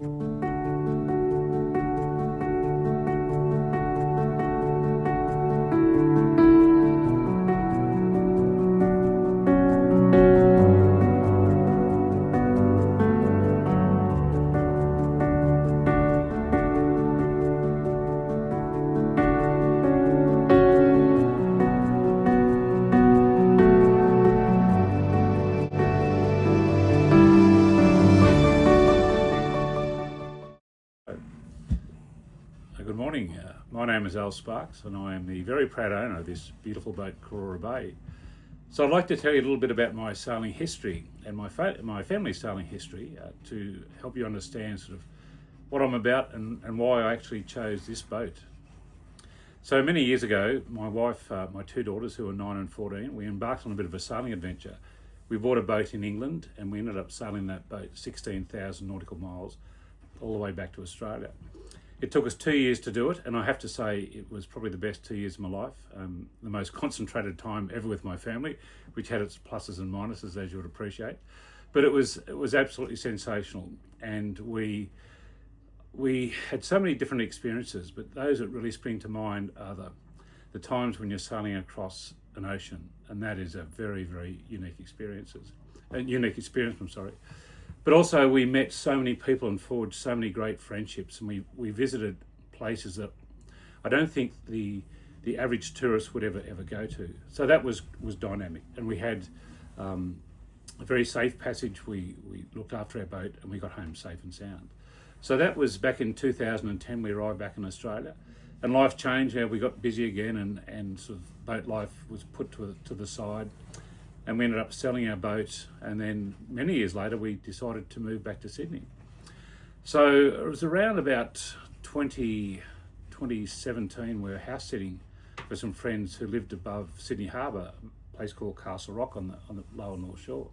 Good morning. My name is Al Sparks and I am the very proud owner of this beautiful boat, Korora Bay. So I'd like to tell you a little bit about my sailing history and my family's sailing history to help you understand sort of what I'm about and why I actually chose this boat. So many years ago, my wife, my two daughters who are 9 and 14, we embarked on a bit of a sailing adventure. We bought a boat in England and we ended up sailing that boat 16,000 nautical miles all the way back to Australia. It took us 2 years to do it, and I have to say it was probably the best 2 years of my life, the most concentrated time ever with my family, which had its pluses and minuses, as you would appreciate. But it was absolutely sensational, and we had so many different experiences, but those that really spring to mind are the times when you're sailing across an ocean, and that is a very, very unique experience. But also we met so many people and forged so many great friendships, and we visited places that I don't think the average tourist would ever go to. So that was dynamic, and we had a very safe passage. We looked after our boat and we got home safe and sound. So that was back in 2010. We arrived back in Australia, and life changed. We got busy again, and sort of boat life was put to the side. And we ended up selling our boat, and then many years later we decided to move back to Sydney. So it was around about 2017 we were house sitting for some friends who lived above Sydney Harbour, a place called Castle Rock on the lower North Shore.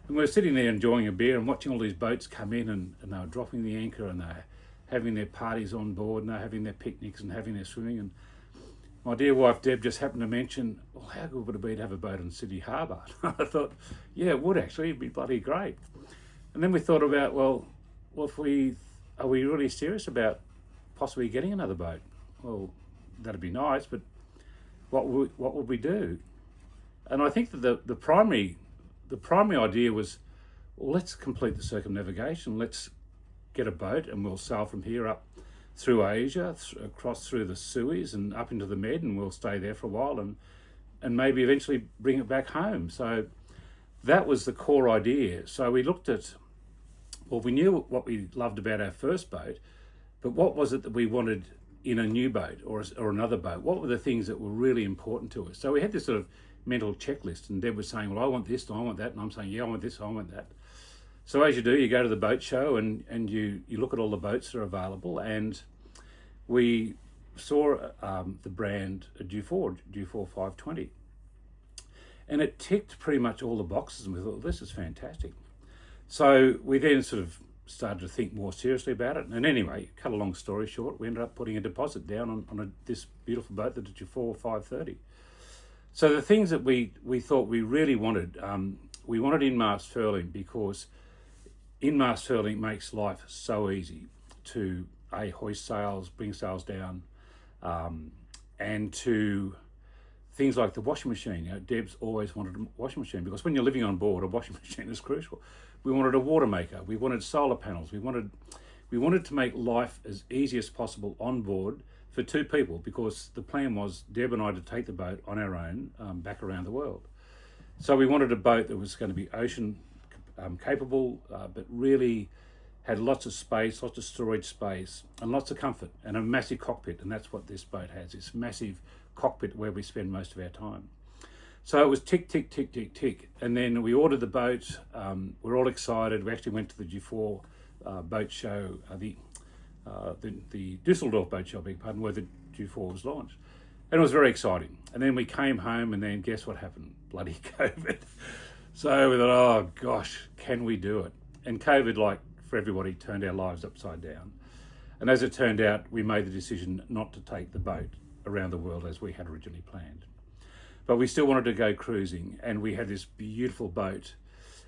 And we were sitting there enjoying a beer and watching all these boats come in, and they were dropping the anchor, and they were having their parties on board, and they were having their picnics and having their swimming. And my dear wife Deb just happened to mention, well, how good would it be to have a boat in Sydney Harbour? I thought, yeah, it would actually, it'd be bloody great. And then we thought about, well, are we really serious about possibly getting another boat? Well, that'd be nice, but what would we do? And I think that the primary idea was, well, let's complete the circumnavigation. Let's get a boat and we'll sail from here up through Asia, across through the Suez and up into the Med, and we'll stay there for a while and maybe eventually bring it back home. So that was the core idea. So we looked at, well, we knew what we loved about our first boat, but what was it that we wanted in a new boat or another boat? What were the things that were really important to us? So we had this sort of mental checklist, and Deb was saying, well, I want this and I want that, and I'm saying, yeah, I want this, I want that. So as you do, you go to the boat show and you look at all the boats that are available, and we saw the brand Dufour 520. And it ticked pretty much all the boxes, and we thought, this is fantastic. So we then sort of started to think more seriously about it. And anyway, cut a long story short, we ended up putting a deposit down on this beautiful boat, the Dufour 530. So the things that we thought we really wanted, we wanted in-mast furling, because in-mast furling makes life so easy to hoist sails, bring sails down, and to things like the washing machine. Deb's always wanted a washing machine, because when you're living on board, a washing machine is crucial. We wanted a water maker. We wanted solar panels. We wanted to make life as easy as possible on board for two people, because the plan was Deb and I to take the boat on our own back around the world. So we wanted a boat that was going to be ocean capable, but really had lots of space, lots of storage space, and lots of comfort, and a massive cockpit. And that's what this boat has, this massive cockpit where we spend most of our time. So it was tick, tick, tick, tick, tick. And then we ordered the boat. We're all excited. We actually went to the Dufour boat show, the Dusseldorf boat show, I beg your pardon, where the Dufour was launched. And it was very exciting. And then we came home, and then guess what happened? Bloody COVID. So we thought, oh gosh, can we do it? And COVID, like for everybody, turned our lives upside down. And as it turned out, we made the decision not to take the boat around the world as we had originally planned. But we still wanted to go cruising, and we had this beautiful boat.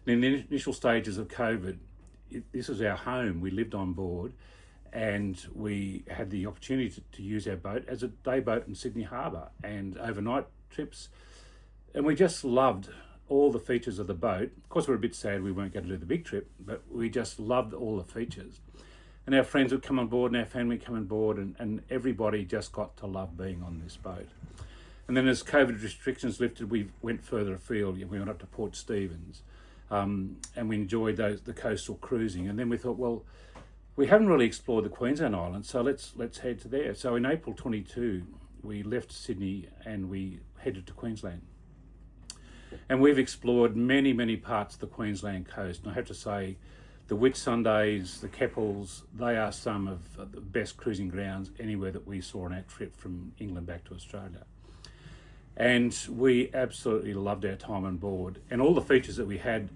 And in the initial stages of COVID, this was our home. We lived on board, and we had the opportunity to use our boat as a day boat in Sydney Harbour and overnight trips. And we just loved all the features of the boat. Of course, we're a bit sad we weren't going to do the big trip, but we just loved all the features. And our friends would come on board and our family would come on board, and everybody just got to love being on this boat. And then as COVID restrictions lifted, we went further afield. We went up to Port Stephens, and we enjoyed the coastal cruising. And then we thought, well, we haven't really explored the Queensland Islands, so let's head to there. So in April 22, we left Sydney and we headed to Queensland. And we've explored many, many parts of the Queensland coast. And I have to say, the Whitsundays, the Keppels, they are some of the best cruising grounds anywhere that we saw on our trip from England back to Australia. And we absolutely loved our time on board. And all the features that we had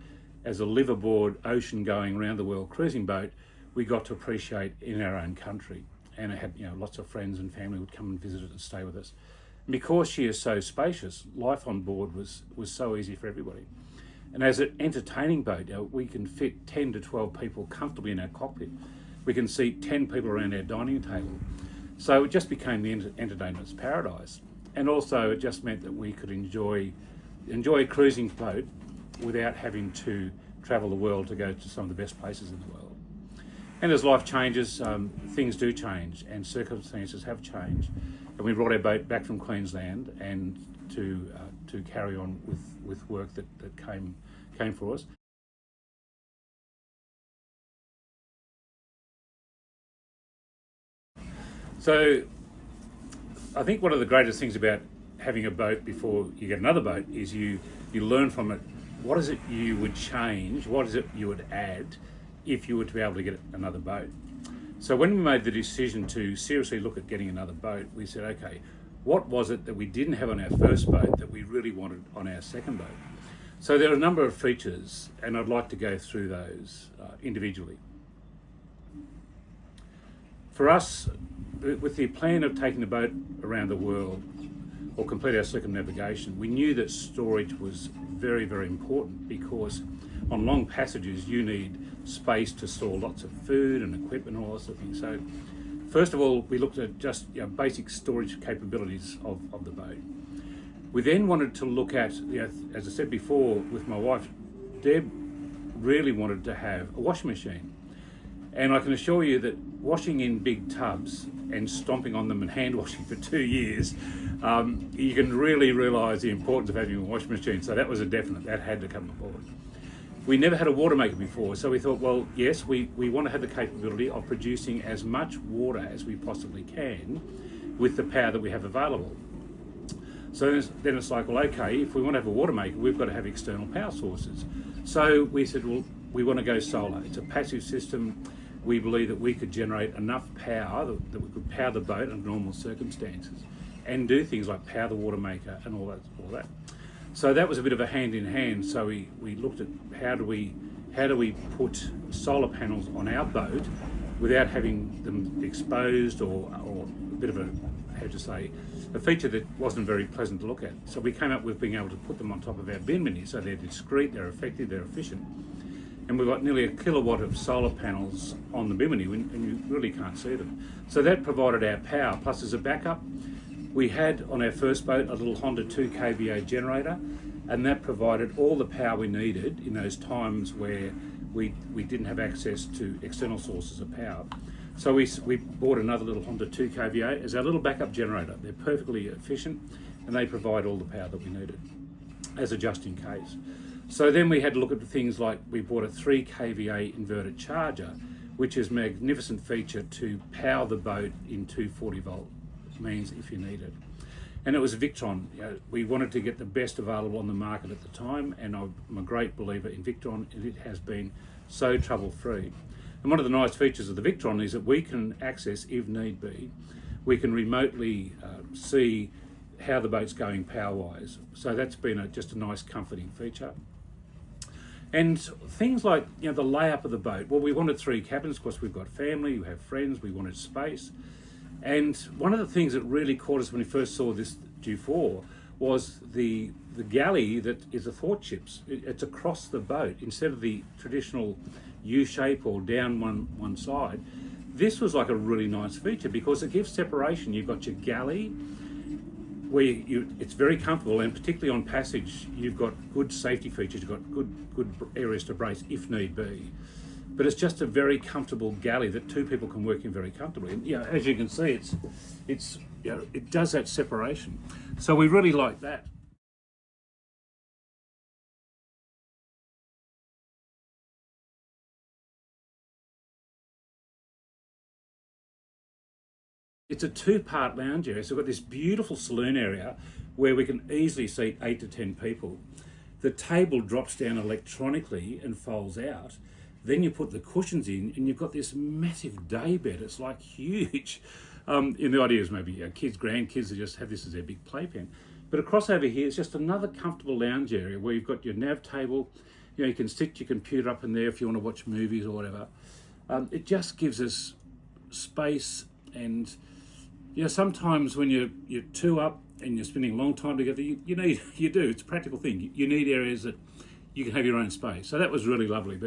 as a liveaboard, ocean-going, around-the-world cruising boat, we got to appreciate in our own country. And it had, lots of friends and family would come and visit it and stay with us. And because she is so spacious, life on board was so easy for everybody. And as an entertaining boat, we can fit 10 to 12 people comfortably in our cockpit. We can seat 10 people around our dining table. So it just became the entertainment's paradise. And also it just meant that we could enjoy a cruising boat without having to travel the world to go to some of the best places in the world. And as life changes, things do change and circumstances have changed. And we brought our boat back from Queensland and to carry on with work that came for us. So I think one of the greatest things about having a boat before you get another boat is you learn from it what is it you would change, what is it you would add if you were to be able to get another boat. So when we made the decision to seriously look at getting another boat, we said, okay, what was it that we didn't have on our first boat that we really wanted on our second boat? So there are a number of features, and I'd like to go through those individually. For us, with the plan of taking the boat around the world or complete our circumnavigation, we knew that storage was very, very important because on long passages you need space to store lots of food and equipment and all sorts of things. So first of all, we looked at just basic storage capabilities of the boat. We then wanted to look at, as I said before, with my wife, Deb really wanted to have a washing machine. And I can assure you that washing in big tubs and stomping on them and hand washing for 2 years, you can really realise the importance of having a washing machine. So that was a definite, that had to come aboard. We never had a water maker before, so we thought, well, yes, we want to have the capability of producing as much water as we possibly can with the power that we have available. So then it's like, well, okay, if we want to have a water maker, we've got to have external power sources. So we said, well, we want to go solar. It's a passive system. We believe that we could generate enough power that we could power the boat under normal circumstances and do things like power the water maker and all that. So that was a bit of a hand in hand. So we looked at how do we put solar panels on our boat without having them exposed or a bit of a feature that wasn't very pleasant to look at. So we came up with being able to put them on top of our bimini, so they're discreet, they're effective, they're efficient. And we've got nearly a kilowatt of solar panels on the bimini, and you really can't see them. So that provided our power. Plus, as a backup, we had on our first boat a little Honda 2 kVA generator, and that provided all the power we needed in those times where we didn't have access to external sources of power. So we bought another little Honda 2 kVA as our little backup generator. They're perfectly efficient, and they provide all the power that we needed as a just in case. So then we had to look at things like we bought a 3 kVA inverter charger, which is a magnificent feature to power the boat in 240 volt means if you need it. And it was Victron. We wanted to get the best available on the market at the time, and I'm a great believer in Victron, and it has been so trouble-free. And one of the nice features of the Victron is that we can access, if need be, we can remotely see how the boat's going power-wise. So that's been just a nice comforting feature. And things like the layup of the boat. Well, we wanted 3 cabins because we've got family, we have friends, we wanted space. And one of the things that really caught us when we first saw this Dufour was the galley that is the thwart ships. It's across the boat instead of the traditional U-shape or down one side. This was like a really nice feature because it gives separation. You've got your galley where it's very comfortable, and particularly on passage, you've got good safety features. You've got good areas to brace if need be. But it's just a very comfortable galley that two people can work in very comfortably. And as you can see, it does that separation. So we really like that. It's a two-part lounge area. So we've got this beautiful saloon area where we can easily seat 8 to 10 people. The table drops down electronically and folds out. Then you put the cushions in and you've got this massive day bed. It's like huge. And the idea is maybe kids, grandkids, just have this as their big playpen. But across over here, it's just another comfortable lounge area where you've got your nav table. You can stick your computer up in there if you want to watch movies or whatever. It just gives us space. And sometimes when you're two up and you're spending a long time together, you do. It's a practical thing. You need areas that you can have your own space. So that was really lovely.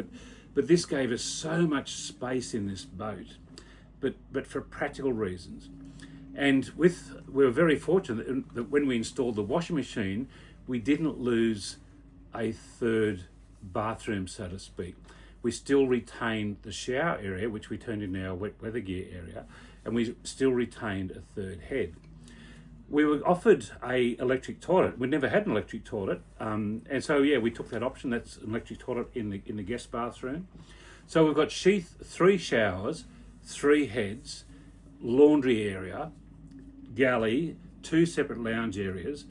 But this gave us so much space in this boat, but for practical reasons. And we were very fortunate that when we installed the washing machine, we didn't lose a third bathroom, so to speak. We still retained the shower area, which we turned into our wet weather gear area, and we still retained a third head. We were offered a electric toilet. We never had an electric toilet, and so we took that option. That's an electric toilet in the guest bathroom. So we've got 3 showers, 3 heads, laundry area, galley, 2 separate lounge areas,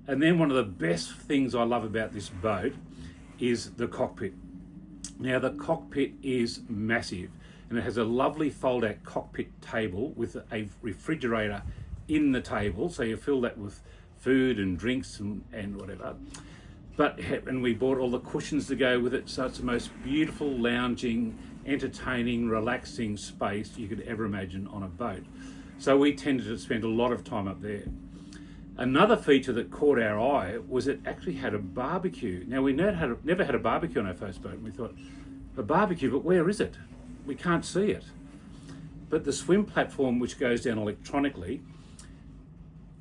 and then one of the best things I love about this boat is the cockpit. Now the cockpit is massive, and it has a lovely fold-out cockpit table with a refrigerator in the table, so you fill that with food and drinks and whatever. And we bought all the cushions to go with it, so it's the most beautiful, lounging, entertaining, relaxing space you could ever imagine on a boat. So we tended to spend a lot of time up there. Another feature that caught our eye was it actually had a barbecue. Now we never had a barbecue on our first boat, and we thought, a barbecue, but where is it? We can't see it. But the swim platform, which goes down electronically,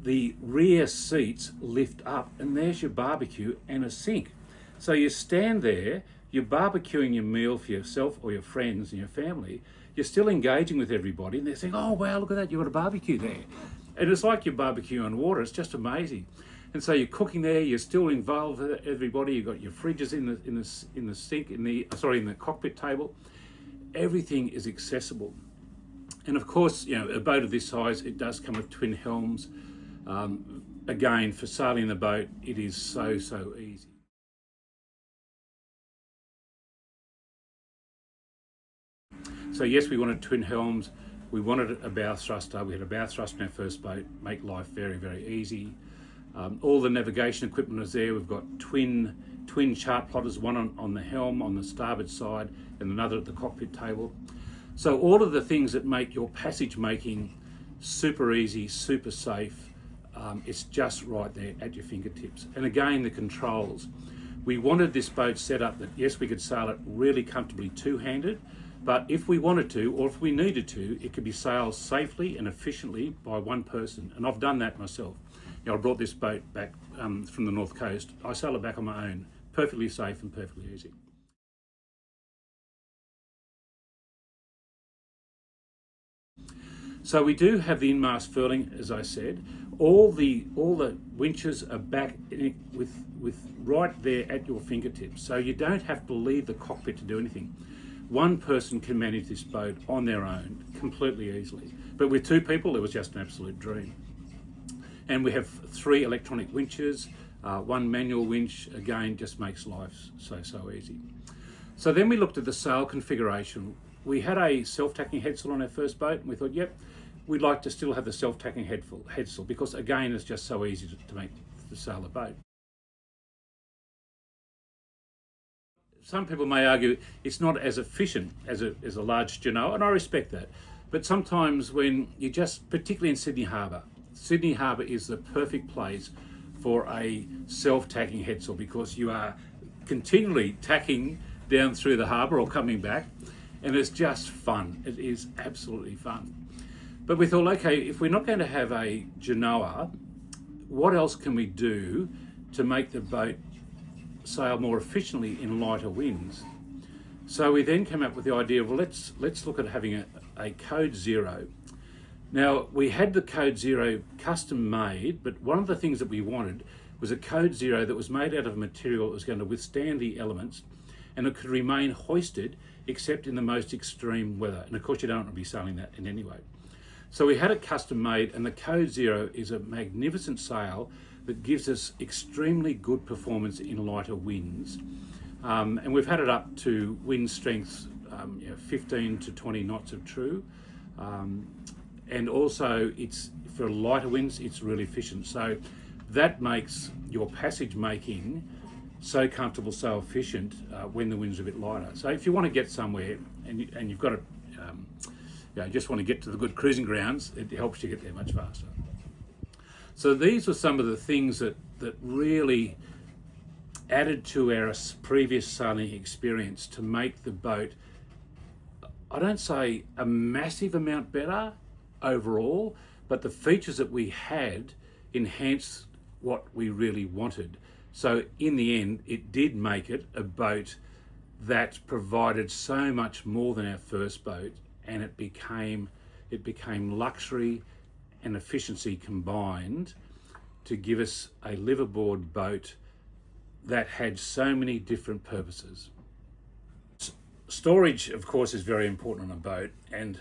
the rear seats lift up and there's your barbecue and a sink. So you stand there, you're barbecuing your meal for yourself or your friends and your family. You're still engaging with everybody and they're saying, oh wow, look at that, you've got a barbecue there. And it's like your barbecue on water, it's just amazing. And so you're cooking there, you're still involved with everybody, you've got your fridges in the sink, in the cockpit table. Everything is accessible. And of course, a boat of this size, it does come with twin helms. Again, for sailing the boat, it is so easy. So yes, we wanted twin helms. We wanted a bow thruster. We had a bow thruster in our first boat, make life very, very easy. All the navigation equipment is there. We've got twin chart plotters, one on the helm on the starboard side and another at the cockpit table. So all of the things that make your passage making super easy, super safe, it's just right there at your fingertips. And again, the controls. We wanted this boat set up that, yes, we could sail it really comfortably two-handed, but if we wanted to, or if we needed to, it could be sailed safely and efficiently by one person. And I've done that myself. I brought this boat back from the North Coast. I sail it back on my own, perfectly safe and perfectly easy. So we do have the in-mast furling, as I said. All the winches are back with right there at your fingertips. So you don't have to leave the cockpit to do anything. One person can manage this boat on their own completely easily. But with 2 people, it was just an absolute dream. And we have 3 electronic winches, 1 manual winch, again, just makes life so easy. So then we looked at the sail configuration. We had a self-tacking headsail on our first boat, and we thought, yep, we'd like to still have the self-tacking headsail because, again, it's just so easy to make the sail a boat. Some people may argue it's not as efficient as a large Genoa, and I respect that. But sometimes when you particularly in Sydney Harbour is the perfect place for a self-tacking headsail because you are continually tacking down through the harbour or coming back, and it's just fun. It is absolutely fun. But we thought, okay, if we're not going to have a genoa, what else can we do to make the boat sail more efficiently in lighter winds? So we then came up with the idea of, well, let's look at having a Code Zero. Now, we had the Code Zero custom made, but one of the things that we wanted was a Code Zero that was made out of a material that was going to withstand the elements, and it could remain hoisted except in the most extreme weather. And of course, you don't want to be sailing that in any way. So we had it custom made, and the Code Zero is a magnificent sail that gives us extremely good performance in lighter winds. And we've had it up to wind strengths 15 to 20 knots of true. And also, it's for lighter winds, it's really efficient. So that makes your passage making so comfortable, so efficient when the wind's a bit lighter. So if you want to get somewhere and you've got to, just want to get to the good cruising grounds, it helps you get there much faster. So these were some of the things that really added to our previous sailing experience to make the boat, I don't say a massive amount better overall, but the features that we had enhanced what we really wanted. So in the end, it did make it a boat that provided so much more than our first boat, and it became luxury and efficiency combined to give us a liveaboard boat that had so many different purposes. Storage, of course, is very important on a boat, and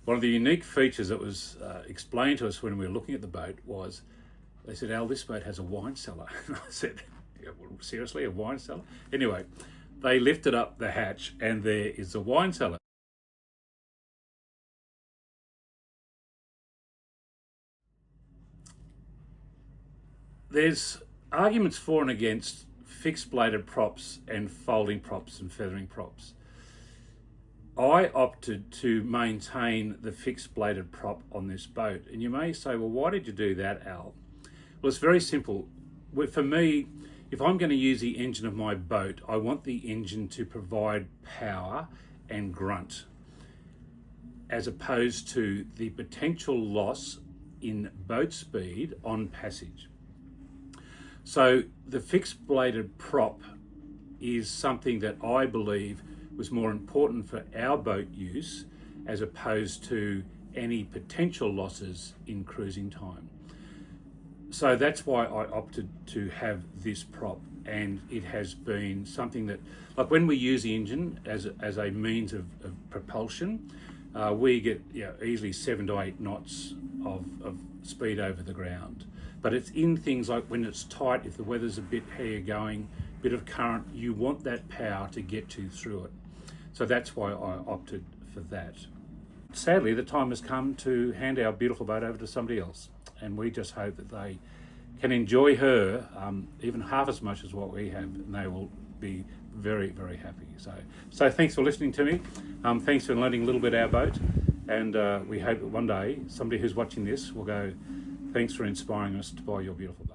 one of the unique features that was explained to us when we were looking at the boat was, they said, Al, this boat has a wine cellar. And I said, seriously, a wine cellar? Anyway, they lifted up the hatch and there is a wine cellar. There's arguments for and against fixed bladed props and folding props and feathering props. I opted to maintain the fixed bladed prop on this boat. And you may say, well, why did you do that, Al? Well, it's very simple. For me, if I'm going to use the engine of my boat, I want the engine to provide power and grunt, as opposed to the potential loss in boat speed on passage. So the fixed bladed prop is something that I believe was more important for our boat use as opposed to any potential losses in cruising time. So that's why I opted to have this prop, and it has been something that, like when we use the engine as a means of propulsion, we get easily 7 to 8 knots of speed over the ground. But it's in things like when it's tight, if the weather's a bit higher going, bit of current, you want that power to get you through it. So that's why I opted for that. Sadly, the time has come to hand our beautiful boat over to somebody else, and we just hope that they can enjoy her even half as much as what we have, and they will be very, very happy. So thanks for listening to me. Thanks for learning a little bit about our boat, and we hope that one day somebody who's watching this will go, thanks for inspiring us to buy your beautiful boat.